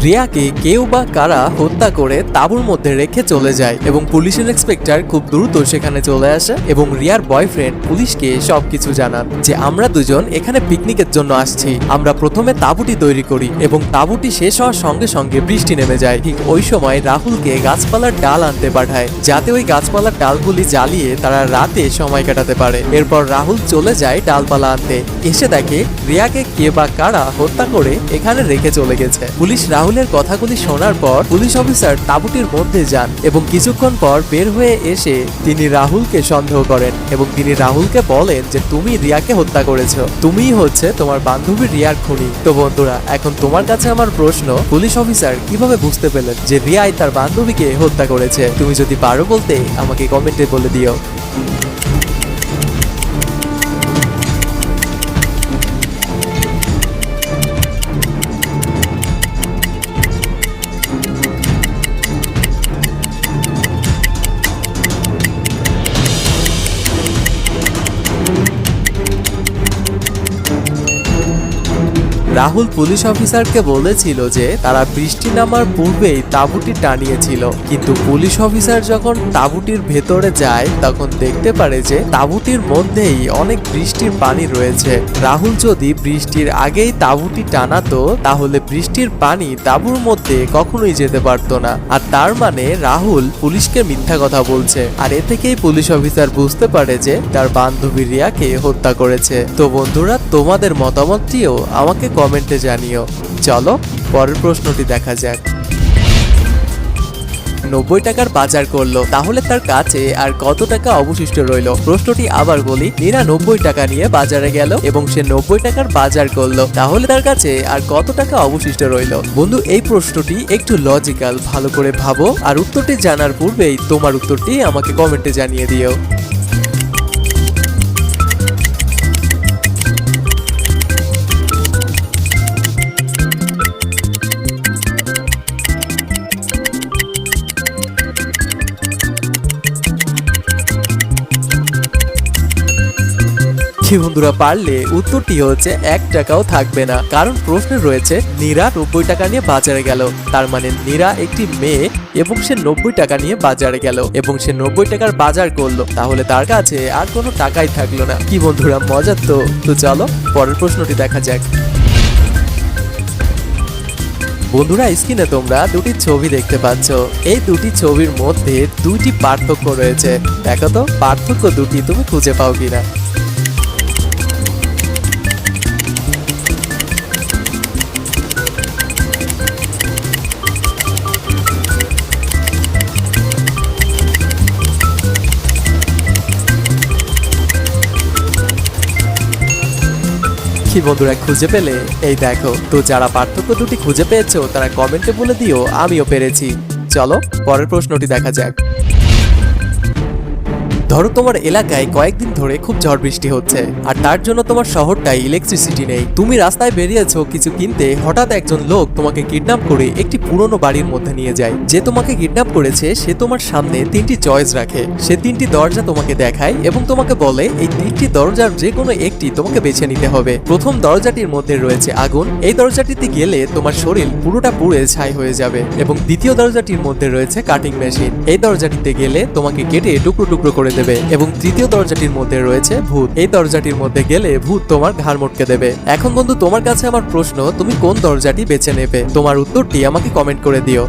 রিয়াকে কেউ বা কারা হত্যা করে তাঁবুর মধ্যে রেখে চলে যায় এবং পুলিশের ইন্সপেক্টর খুব দ্রুত সেখানে চলে আসে এবং রিয়ার বয়ফ্রেন্ড পুলিশকে সবকিছু জানান যে আমরা দুজন এখানে পিকনিকের জন্য আসছি। আমরা প্রথমে তাঁবুটি তৈরি করি এবং তাঁবুটি শেষ হওয়ার সঙ্গে সঙ্গে বৃষ্টি নেমে যায়। ঠিক ওই সময় রাহুলকে গাছপালার ডাল আনতে পাঠায় যাতে ওই গাছপালার ডালগুলি জ্বালিয়ে তারা রাতে সময় কাটাতে পারে। এরপর রাহুল চলে যায় ডালপালা আনতে, এসে দেখে রিয়াকে কে বা কারা হত্যা করে এখানে রেখে চলে গেছে। পুলিশ রাহুলের কথাগুলি শোনার পর পুলিশ অফিসার তাঁবুটির মধ্যে যান এবং কিছুক্ষণ পর বের হয়ে এসে তিনি রাহুলকে সন্দেহ করেন এবং তিনি রাহুলকে বলেন যে তুমি রিয়াকে হত্যা করেছো, তুমিই হচ্ছে তোমার বান্ধবী রিয়ার খুনি। তো বন্ধুরা, এখন তোমার কাছে আমার প্রশ্ন, পুলিশ অফিসার কিভাবে বুঝতে পেলেন যে রিয়াই তার বান্ধবীকে হত্যা করেছে? তুমি যদি পারো বলতে আমাকে কমেন্টে বলে দিও। রাহুল পুলিশ অফিসারকে বলেছিল যে তারা বৃষ্টি নামার পূর্বেই তাঁবুটি টানিয়েছিল, কিন্তু পুলিশ অফিসার যখন তাঁবুটির ভেতরে যায় তখন দেখতে পারে যে তাঁবুটির মধ্যেই অনেক বৃষ্টির পানি রয়েছে। রাহুল যদি বৃষ্টির আগেই তাঁবুটি টানাতো তাহলে বৃষ্টির পানি তাঁবুর মধ্যে কখনোই যেতে পারতো না, আর তার মানে রাহুল পুলিশকে মিথ্যা কথা বলছে। আর এ থেকেই পুলিশ অফিসার বুঝতে পারে যে তার বান্ধবী রিয়াকে হত্যা করেছে। তো বন্ধুরা, তোমাদের মতামতটিও আমাকে কমেন্টে জানিও। চলো পরের প্রশ্নটি দেখা যাক। 90 টাকার বাজার করলো, তাহলে তার কাছে আর কত টাকা অবশিষ্ট রইল? প্রশ্নটি আবার বলি, নীরা 90 টাকা নিয়ে বাজারে গেল এবং সে 90 টাকার বাজার করলো, তাহলে তার কাছে আর কত টাকা অবশিষ্ট রইল? বন্ধু, এই প্রশ্নটি একটু লজিক্যাল, ভালো করে ভাবো আর উত্তরটি জানার পূর্বেই তোমার উত্তরটি আমাকে কমেন্টে জানিয়ে দিও। বন্ধুরা, পারলে উত্তরটি হচ্ছে 1 টাকাও থাকবে না, কারণ প্রশ্নে রয়েছে নীরা 90 টাকা নিয়ে বাজারে গেল। তার মানে নীরা একটি মেয়ে এবং সে 90 টাকা নিয়ে বাজারে গেল এবং সে 90 টাকার বাজার করলো, তাহলে তার কাছে আর কোনো টাকাই থাকলো না। কি বন্ধুরা, মজার তো? তো চলো পরের প্রশ্নটি দেখা যাক। বন্ধুরা, স্ক্রিনে তোমরা দুটি ছবি দেখতে পাচ্ছ। এই দুটি ছবির মধ্যে দুইটি পার্থক্য রয়েছে। দেখো তো পার্থক্য দুটি তুমি খুঁজে পাও কিনা। কি বন্ধুরা, খুঁজে পেলে? এই দেখো। তো যারা পার্থক্য দুটি খুঁজে পেয়েছো তারা কমেন্টে বলে দিও আমিও পেরেছি। চলো পরের প্রশ্নটি দেখা যাক। ধরো তোমার এলাকায় কয়েকদিন ধরে খুব ঝড় বৃষ্টি হচ্ছে আর তার জন্য তোমার শহরটায় ইলেকট্রিসিটি নেই। তুমি রাস্তায় বেরিয়েছো কিছু কিনতে, হঠাৎ একজন লোক তোমাকে কিডন্যাপ করে একটি পুরনো বাড়ির মধ্যে নিয়ে যায়। যে তোমাকে কিডন্যাপ করেছে সে তোমার সামনে 3টি চয়েস রাখে। সে 3টি দরজা তোমাকে দেখায় এবং তোমাকে বলে এই 3টি দরজার যে কোনো একটি তোমাকে বেছে নিতে হবে। প্রথম দরজাটির মধ্যে রয়েছে আগুন, এই দরজাটিতে গেলে তোমার শরীর পুরোটা পুড়ে ছাই হয়ে যাবে। এবং দ্বিতীয় দরজাটির মধ্যে রয়েছে কাটিং মেশিন, এই দরজাটিতে গেলে তোমাকে কেটে টুকরো টুকরো করে দেবে। এবং তৃতীয় দরজাটির মধ্যে রয়েছে ভূত, এই দরজাটির মধ্যে গেলে ভূত তোমার ঘাড় মটকে দেবে। এখন বন্ধু, তোমার কাছে আমার প্রশ্ন, তুমি কোন দরজাটি বেছে নেবে? তোমার উত্তরটি আমাকে কমেন্ট করে দিও।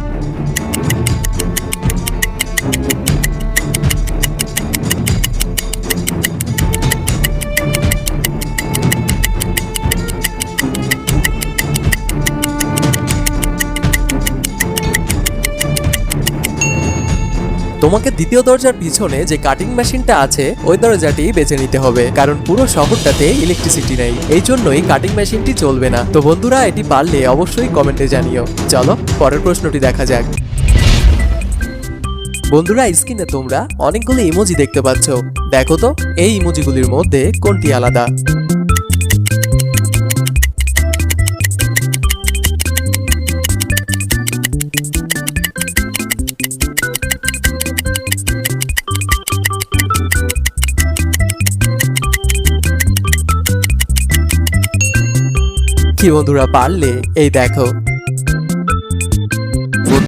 তোমাকে দ্বিতীয় দরজার পিছনে যে কাটিং মেশিনটা আছে ওই দরজাটি বেছে নিতে হবে, কারণ পুরো শহরটাতে ইলেকট্রিসিটি নেই, এই জন্যই কাটিং মেশিনটি চলবে না। তো বন্ধুরা, এটি পারলে অবশ্যই কমেন্টে জানিও। চলো পরের প্রশ্নটি দেখা যাক। বন্ধুরা, স্ক্রিনে তোমরা অনেকগুলো ইমোজি দেখতে পাচ্ছ। দেখো তো এই ইমোজিগুলির মধ্যে কোনটি আলাদা? কি বন্ধুরা, পারলে? এই দেখো